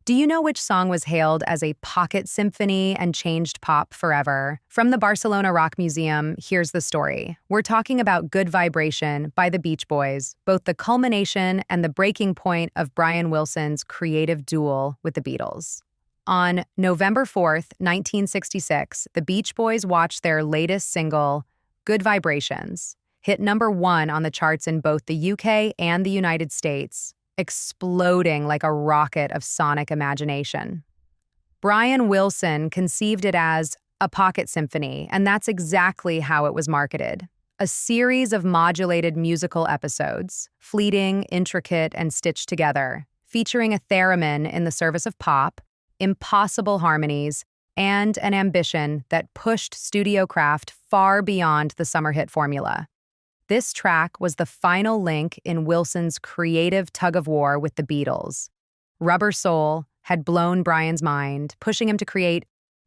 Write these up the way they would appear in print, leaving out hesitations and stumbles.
Do you know which song was hailed as a pocket symphony and changed pop forever? From the Barcelona Rock Museum, here's the story. We're talking about Good Vibration by the Beach Boys, both the culmination and the breaking point of Brian Wilson's creative duel with the Beatles. On November 4th, 1966, the Beach Boys watched their latest single, Good Vibrations, hit #1 on the charts in both the UK and the United States, exploding like a rocket of sonic imagination. Brian Wilson conceived it as a pocket symphony, and that's exactly how it was marketed. A series of modulated musical episodes, fleeting, intricate, and stitched together, featuring a theremin in the service of pop, impossible harmonies, and an ambition that pushed studio craft far beyond the summer hit formula. This track was the final link in Wilson's creative tug-of-war with the Beatles. Rubber Soul had blown Brian's mind, pushing him to create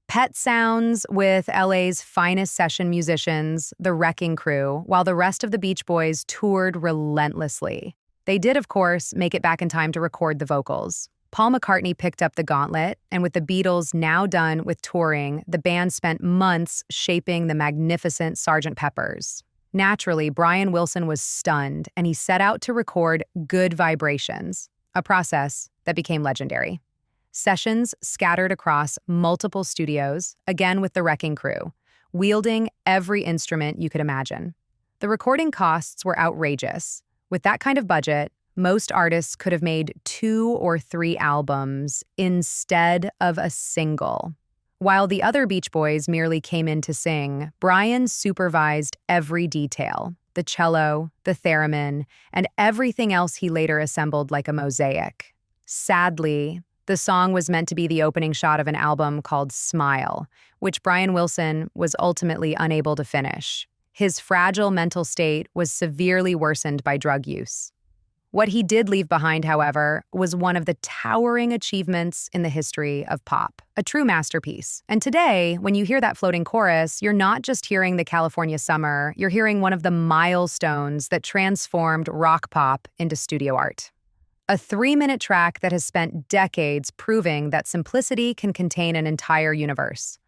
Pet Sounds with LA's finest session musicians, the Wrecking Crew, while the rest of the Beach Boys toured relentlessly. They did, of course, make it back in time to record the vocals. Paul McCartney picked up the gauntlet, and with the Beatles now done with touring, the band spent months shaping the magnificent Sgt. Pepper's. Naturally, Brian Wilson was stunned, and he set out to record Good Vibrations, a process that became legendary. Sessions scattered across multiple studios, again with the Wrecking Crew, wielding every instrument you could imagine. The recording costs were outrageous. With that kind of budget, most artists could have made 2 or 3 albums instead of a single. While the other Beach Boys merely came in to sing, Brian supervised every detail, the cello, the theremin, and everything else he later assembled like a mosaic. Sadly, the song was meant to be the opening shot of an album called Smile, which Brian Wilson was ultimately unable to finish. His fragile mental state was severely worsened by drug use. What he did leave behind, however, was one of the towering achievements in the history of pop, a true masterpiece. And today, when you hear that floating chorus, you're not just hearing the California summer, you're hearing one of the milestones that transformed rock pop into studio art. A 3-minute track that has spent decades proving that simplicity can contain an entire universe.